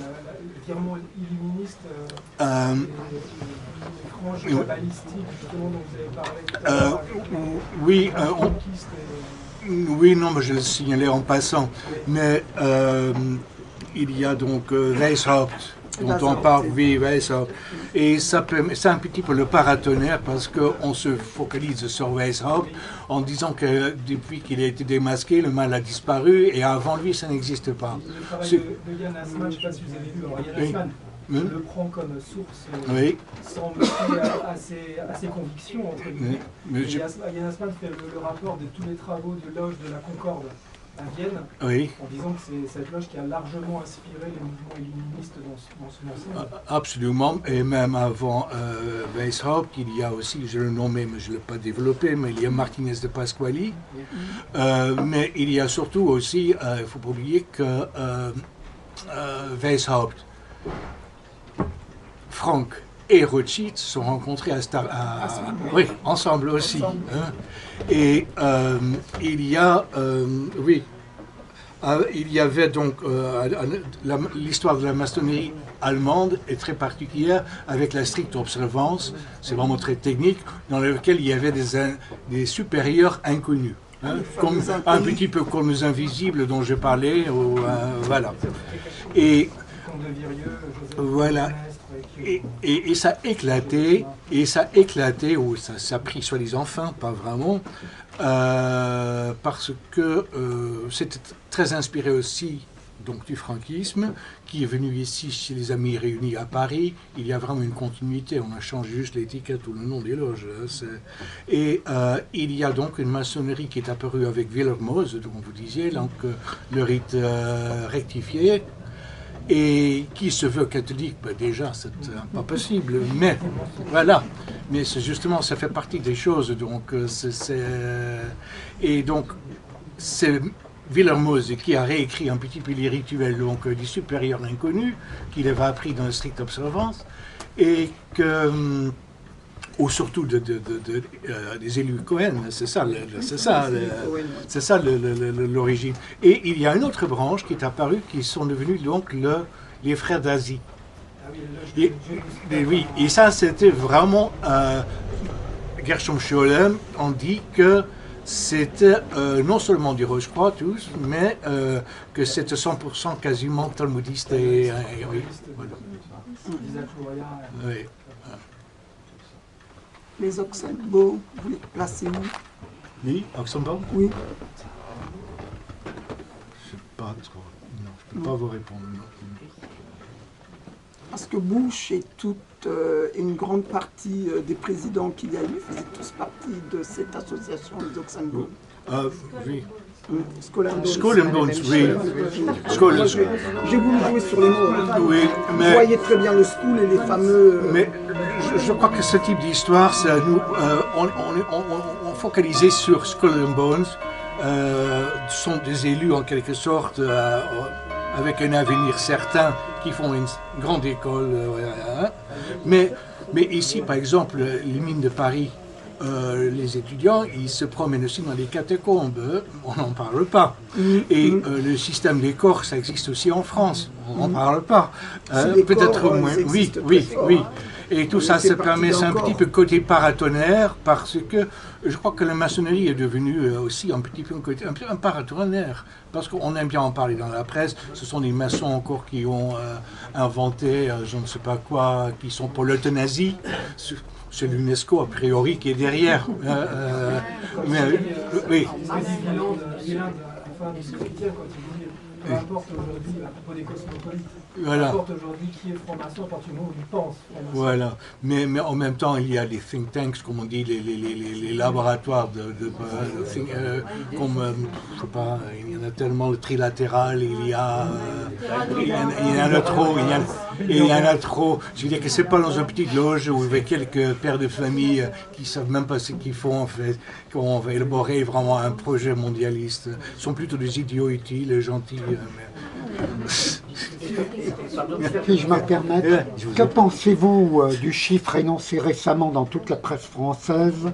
Speaker 8: virement illuministe, les franges balistiques, justement, dont vous avez parlé tout à l'heure.
Speaker 2: Oui, oui, non, mais je le signalais en passant. Mais il y a donc Weishaupt, dont on parle, oui, Weishaupt. Et c'est un petit peu le paratonnerre parce qu'on se focalise sur Weishaupt en disant que depuis qu'il a été démasqué, le mal a disparu et avant lui, ça n'existe pas.
Speaker 8: Le travail de Yann Assmann, je ne sais pas si vous avez vu, alors Yann Assmann, le prend comme source, sans à ses convictions, entre guillemets. Yann Assmann fait le rapport de tous les travaux de loge de la Concorde à Vienne, en disant que c'est cette loge qui a largement inspiré les mouvements illuministes dans son ensemble.
Speaker 2: Absolument, et même avant Weishaupt, il y a aussi, je le nommais, mais je ne l'ai pas développé, mais il y a Martinez de Pasquali, mais il y a surtout aussi, il ne faut pas oublier que Weishaupt, Franck et Rothschild se sont rencontrés oui, ensemble aussi. Hein. Et il y a, il y avait donc l'histoire de la maçonnerie allemande est très particulière avec la stricte observance, c'est vraiment très technique, dans lequel il y avait des supérieurs inconnus. Hein, comme, un petit peu comme les invisibles dont je parlais, voilà. Et voilà. Et ça éclatait, ou ça a pris soi-disant fin, pas vraiment, parce que c'était très inspiré aussi donc, du franquisme, qui est venu ici chez les Amis réunis à Paris. Il y a vraiment une continuité, on a changé juste l'étiquette ou le nom des loges. Et il y a donc une maçonnerie qui est apparue avec Willermoos, comme vous disiez, donc le rite rectifié, et qui se veut catholique, ben déjà, c'est pas possible, mais voilà. Mais c'est justement, ça fait partie des choses, donc et donc, c'est Willermoos qui a réécrit un petit peu les rituels donc, du supérieur inconnu, qu'il avait appris dans la stricte observance, et que, ou surtout des élus Cohen, c'est ça l'origine. Et il y a une autre branche qui est apparue, qui sont devenus donc les frères d'Asie. Et ça c'était vraiment, Gershom Scholem, on dit que c'était non seulement du Roche-Croix tous, mais que c'était 100% quasiment talmudiste et oui, voilà. Oui.
Speaker 4: Les Oxenbourg, vous les placez où?
Speaker 2: Oui, Oxenbourg?
Speaker 4: Oui.
Speaker 2: Je sais pas trop. Non, je ne peux pas vous répondre. Non.
Speaker 4: Parce que Bush et toute une grande partie des présidents qu'il y a eu faisaient tous partie de cette association des Oxenbourg.
Speaker 2: Oui.
Speaker 4: Skull
Speaker 2: and Bones, oui.
Speaker 4: J'ai voulu jouer sur les mots.
Speaker 2: Oui, mais
Speaker 4: vous voyez très bien le school et les fameux...
Speaker 2: Mais je crois que ce type d'histoire, nous, on focalisait sur Skull and Bones, sont des élus en quelque sorte, avec un avenir certain, qui font une grande école. Mais ici, par exemple, les mines de Paris, les étudiants, ils se promènent aussi dans les catacombes, on n'en parle pas. Et le système des corps, ça existe aussi en France, on n'en parle pas. Peut-être moins, oui. Et tout ça se permet, c'est un petit peu côté paratonnerre, parce que je crois que la maçonnerie est devenue aussi un petit peu un paratonnerre, parce qu'on aime bien en parler dans la presse. Ce sont des maçons encore qui ont inventé, je ne sais pas quoi, qui sont pour l'euthanasie. C'est l'UNESCO, a priori, qui est derrière. Oui.
Speaker 8: Peu importe aujourd'hui à propos des cosmopolites.
Speaker 2: Voilà.
Speaker 8: N'importe aujourd'hui qui est franc-maçon à partir du moment où il pense franc-maçon.
Speaker 2: Voilà, mais en même temps, il y a les think tanks, comme on dit, les laboratoires comme, je sais pas, il y en a tellement, le trilatéral, il y en a trop, il y en a trop. Je veux dire que c'est pas dans une petite loge où il y a quelques pères de famille qui savent même pas ce qu'ils font en fait, qu'on va élaborer vraiment un projet mondialiste. Ce sont plutôt des idiots utiles et gentils.
Speaker 1: Si je me permets, que pensez-vous du chiffre énoncé récemment dans toute la presse française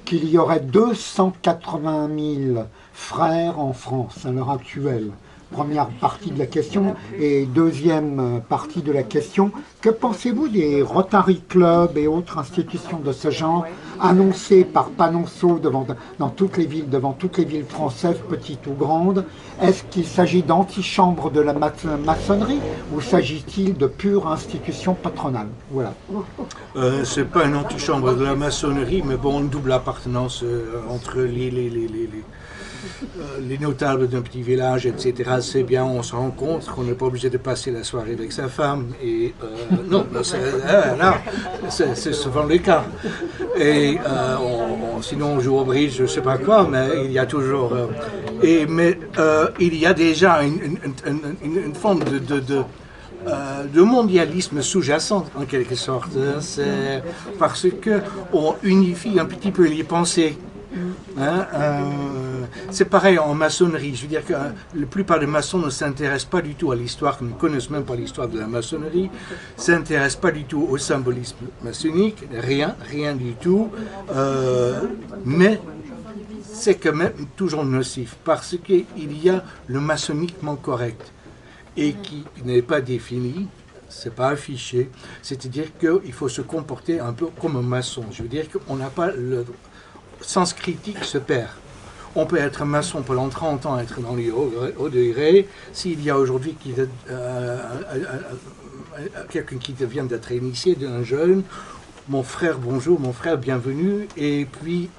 Speaker 1: qu'il y aurait 280 000 frères en France à l'heure actuelle? Première partie de la question. Et deuxième partie de la question, que pensez-vous des Rotary Club et autres institutions de ce genre annoncées par Panonceau dans toutes les villes françaises, petites ou grandes? Est-ce qu'il s'agit d'antichambres de la maçonnerie ou s'agit-il de pure institution patronale? Voilà.
Speaker 2: C'est pas une antichambre de la maçonnerie, mais bon, une double appartenance entre les notables d'un petit village, etc. C'est bien, on se rencontre, on n'est pas obligé de passer la soirée avec sa femme. Et non, c'est souvent le cas. Et sinon on joue au bridge, je ne sais pas quoi, mais il y a toujours. Mais il y a déjà une forme de mondialisme sous-jacent en quelque sorte. C'est parce qu'on unifie un petit peu les pensées. C'est pareil en maçonnerie. Je veux dire que la plupart des maçons ne s'intéressent pas du tout à l'histoire, ne connaissent même pas l'histoire de la maçonnerie, ne s'intéressent pas du tout au symbolisme maçonnique, rien du tout. Mais c'est quand même toujours nocif parce qu'il y a le maçonniquement correct et qui n'est pas défini. C'est pas affiché. C'est-à-dire qu'il faut se comporter un peu comme un maçon. Je veux dire qu'on n'a pas le sens critique se perd. On peut être maçon pendant 30 ans, être dans les hauts degrés. S'il y a aujourd'hui quelqu'un qui vient d'être initié, d'un jeune, mon frère, bonjour, mon frère, bienvenue. Et puis,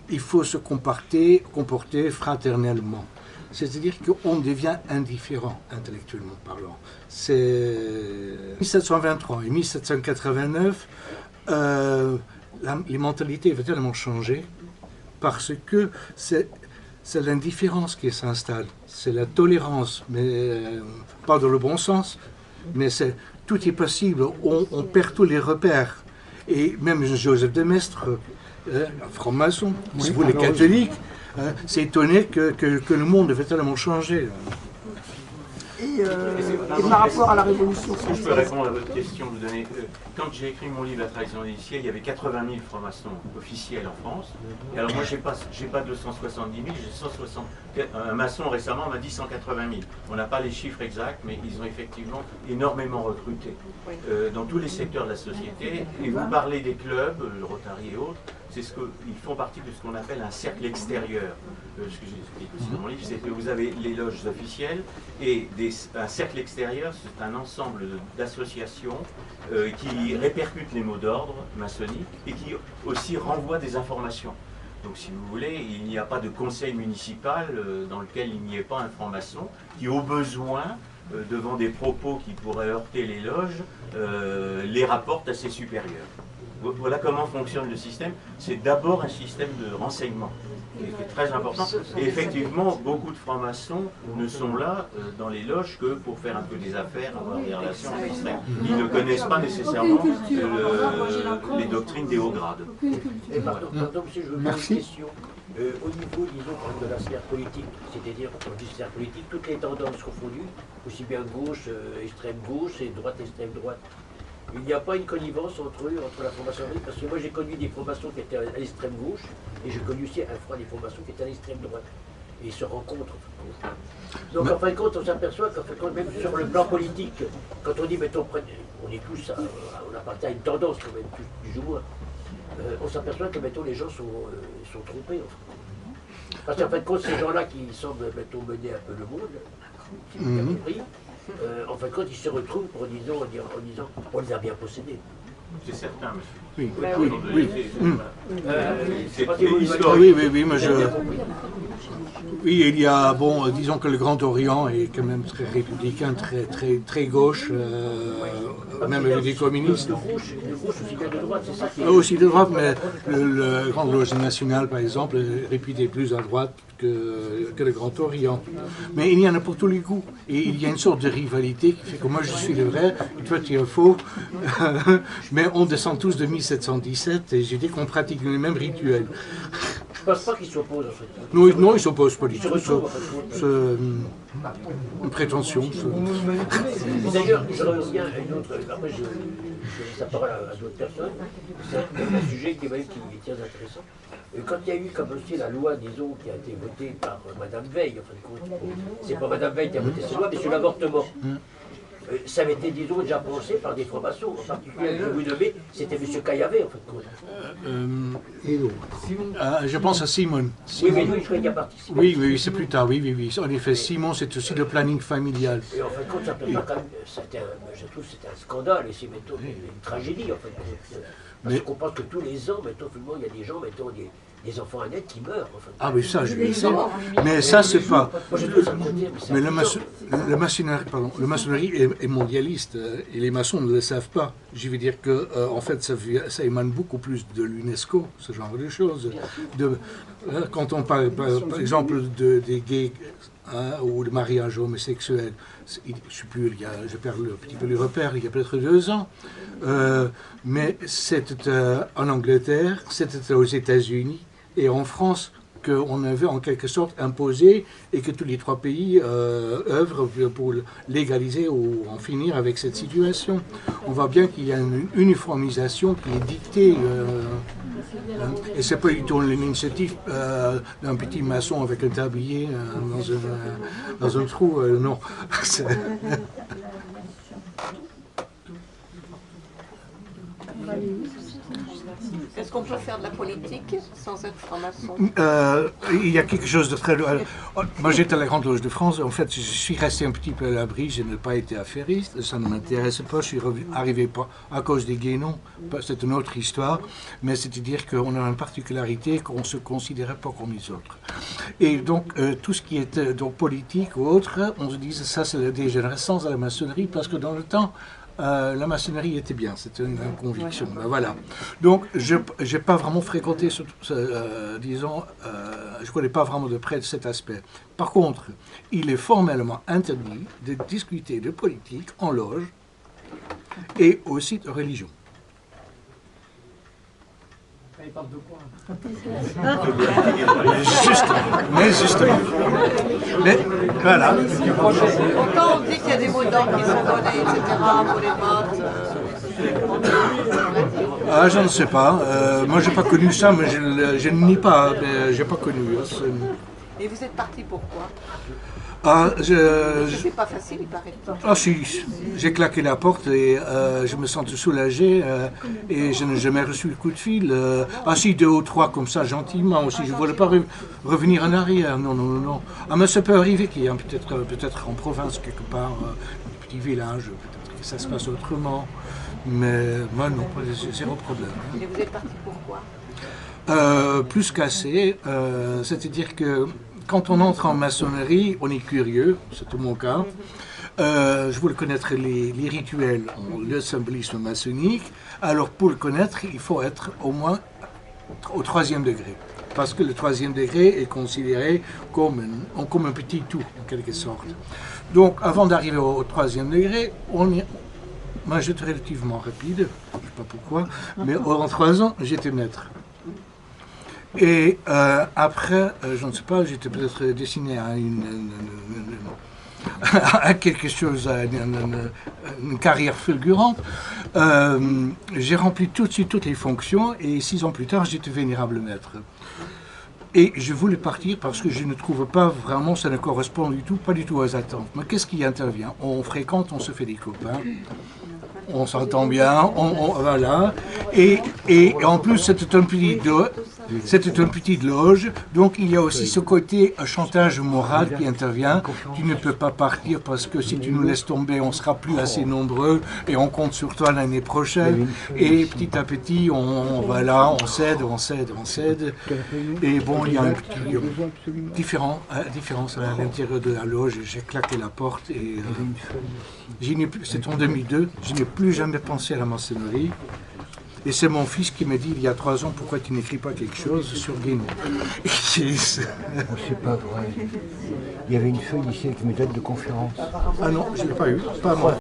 Speaker 2: il faut se comporter fraternellement. C'est-à-dire qu'on devient indifférent, intellectuellement parlant. C'est 1723 et 1789. Les mentalités vont tellement changer parce que c'est l'indifférence qui s'installe, c'est la tolérance, mais pas dans le bon sens, mais tout est possible, on perd tous les repères. Et même Joseph de Maistre, franc-maçon, si vous les catholiques, s'est étonné que le monde avait tellement changé.
Speaker 4: Et par rapport à la Révolution
Speaker 7: Est-ce que je peux
Speaker 4: française.
Speaker 7: répondre à votre question, vous donner, quand j'ai écrit mon livre La tradition des initiés, il y avait 80 000 francs-maçons officiels en France. Et alors moi, j'ai pas 270 000, j'ai 160. Un maçon récemment m'a dit 180 000. On n'a pas les chiffres exacts, mais ils ont effectivement énormément recruté dans tous les secteurs de la société. Et vous parlez des clubs, le Rotary et autres, ils font partie de ce qu'on appelle un cercle extérieur. Ce que j'explique aussi dans mon livre, c'est que vous avez les loges officielles et un cercle extérieur, c'est un ensemble d'associations qui répercutent les mots d'ordre maçonniques et qui aussi renvoient des informations. Donc si vous voulez, il n'y a pas de conseil municipal dans lequel il n'y ait pas un franc-maçon qui, au besoin, devant des propos qui pourraient heurter les loges, les rapporte à ses supérieurs. Voilà comment fonctionne le système. C'est d'abord un système de renseignement qui est très important. Et effectivement, beaucoup de francs-maçons ne sont là dans les loges que pour faire un peu des affaires, avoir des relations avec Israël. Ils ne connaissent pas nécessairement les doctrines des hauts grades.
Speaker 6: Et pardon, si je veux poser une question. Au niveau, disons, de la sphère politique, c'est-à-dire, quand je dis sphère politique, toutes les tendances confondues, aussi bien gauche, extrême gauche et droite, extrême droite. Il n'y a pas une connivence entre eux, entre la franc-maçonnerie, parce que moi j'ai connu des francs-maçons qui étaient à l'extrême gauche, et j'ai connu aussi des francs-maçons qui étaient à l'extrême droite. Et ils se rencontrent. Donc en fin de compte, on s'aperçoit qu'en fin de compte, même sur le plan politique, quand on dit, mettons, on est tous, on appartient à une tendance, quand même, plus ou moins, on s'aperçoit que, mettons, les gens sont trompés. Parce qu'en fin de compte, ces gens-là qui semblent, mettons, mener un peu le monde, qui ont bien compris, en fin de compte, ils se retrouvent en disant, on les a bien possédés.
Speaker 7: C'est certain, monsieur.
Speaker 2: Oui,
Speaker 6: Ben
Speaker 2: oui, oui.
Speaker 7: C'est
Speaker 2: Oui, moi je... Oui, il y a, bon, disons que le Grand Orient est quand même très républicain, très gauche, même avec des communistes.
Speaker 6: De gauche aussi bien de droite, c'est ça qui est...
Speaker 2: Aussi de droite, mais le Grand Loge national, par exemple, est réputé plus à droite que le Grand Orient. Mais il y en a pour tous les goûts. Et il y a une sorte de rivalité qui fait que moi je suis le vrai, et toi tu es faux. Mais on descend tous de 1717 et j'ai dit qu'on pratique les mêmes rituels.
Speaker 6: Je pense pas qu'ils s'opposent en fait.
Speaker 2: Non, ils ne s'opposent pas du
Speaker 6: Ils se
Speaker 2: tout.
Speaker 6: retrouvent en fait.
Speaker 2: Une prétention.
Speaker 6: Et d'ailleurs, je reviens à une autre. Après, je laisse la parole à d'autres personnes. C'est un sujet qui est très intéressant. Quand il y a eu comme aussi la loi, disons, qui a été votée par Madame Veil, en fin de compte, c'est pas Madame Veil qui a voté cette loi, mais sur l'avortement. Ça avait été, disons, déjà pensé par des francs-maçons, en particulier, que vous nommez, c'était M. Caillavet, en fait.
Speaker 2: Je pense à Simon.
Speaker 6: Oui, mais lui, je crois qu'il a participé.
Speaker 2: Oui, c'est plus tard, oui. En effet, Simon, c'est aussi le planning familial.
Speaker 6: Et en fin de compte, ça peut pas quand même, je trouve que c'était un scandale, et c'est mettons, une tragédie, en fait. Parce qu'on pense que tous les ans, mettons, il y a des gens, mettons, des enfants à naître qui meurent. En fait.
Speaker 2: Ah oui, ça, je le sais. Mais ça, c'est pas...
Speaker 6: Moi, je trouve ça côté,
Speaker 2: mais la maçonnerie est mondialiste, et les maçons ne le savent pas. Je veux dire que, en fait, ça émane beaucoup plus de l'UNESCO, ce genre de choses. Quand on parle, par exemple, des gays ou de mariage homosexuel, je perds un petit peu les repères, il y a peut-être 2 ans, mais c'était en Angleterre, c'était aux États-Unis et en France qu'on avait en quelque sorte imposé et que tous les 3 pays œuvrent pour légaliser ou en finir avec cette situation. On voit bien qu'il y a une uniformisation qui est dictée. Et c'est pas du tout l'initiative d'un petit maçon avec un tablier dans un trou, non.
Speaker 9: Est-ce qu'on peut faire de la politique sans être franc-maçon?
Speaker 2: Il y a quelque chose de très... Moi j'étais à la Grande Loge de France, en fait je suis resté un petit peu à l'abri, je n'ai pas été affairiste, ça ne m'intéresse pas, je suis arrivé pas à cause des guénons, c'est une autre histoire, mais c'est-à-dire qu'on a une particularité qu'on ne se considérait pas comme les autres. Et donc tout ce qui était donc, politique ou autre, on se disait ça c'est la dégénérescence de la maçonnerie, parce que dans le temps, la maçonnerie était bien, c'était une conviction. Ben voilà. Donc, je n'ai pas vraiment fréquenté, disons, je ne connais pas vraiment de près cet aspect. Par contre, il est formellement interdit de discuter de politique en loge et aussi de religion.
Speaker 8: Il parle de quoi?
Speaker 2: Justement. Mais voilà.
Speaker 9: Quand on dit qu'il y a des mots d'ordre qui sont donnés, etc., pour les votes,
Speaker 2: Ah, je ne sais pas. Moi, j'ai pas connu ça, mais je ne nie pas. Mais j'ai pas connu.
Speaker 9: Et vous êtes parti pourquoi?
Speaker 2: C'est
Speaker 9: pas facile, il paraît.
Speaker 2: Ah si, j'ai claqué la porte et je me sentais soulagé et je n'ai jamais reçu le coup de fil. Si, 2 ou 3 comme ça, gentiment aussi. Je ne voulais pas revenir en arrière. Non. Ah, mais ça peut arriver qu'il y ait peut-être en province, quelque part, un petit village, peut-être que ça se passe autrement. Mais moi, non, zéro problème.
Speaker 9: Et vous êtes parti pourquoi?
Speaker 2: Plus qu'assez. C'est-à-dire que quand on entre en maçonnerie, on est curieux, c'est tout mon cas. Je voulais connaître les rituels, le symbolisme maçonnique. Alors pour le connaître, il faut être au moins au 3e degré. Parce que le 3e degré est considéré comme un petit tout, en quelque sorte. Donc avant d'arriver au 3e degré, moi j'étais relativement rapide, je ne sais pas pourquoi, mais en 3 ans, j'étais maître. Et après, je ne sais pas, j'étais peut-être destiné à quelque chose, à une carrière fulgurante. J'ai rempli tout de suite toutes les fonctions et 6 ans plus tard, j'étais vénérable maître. Et je voulais partir parce que je ne trouve pas vraiment, ça ne correspond pas du tout aux attentes. Mais qu'est-ce qui intervient? On fréquente, on se fait des copains. On s'entend bien, voilà. Et en plus, c'était un petit C'était une petite loge, donc il y a aussi ce côté chantage moral qui intervient. Tu ne peux pas partir parce que si tu nous laisses tomber, on sera plus assez nombreux et on compte sur toi l'année prochaine. Et petit à petit, on cède. Et bon, il y a un petit différence à l'intérieur de la loge. J'ai claqué la porte et c'est en 2002. Je n'ai plus jamais pensé à la maçonnerie. Et c'est mon fils qui me dit il y a 3 ans, pourquoi tu n'écris pas quelque chose sur Guinée?
Speaker 3: C'est pas vrai. Il y avait une feuille ici avec mes dates de conférence.
Speaker 2: Ah non, je ne l'ai pas eu, pas moi.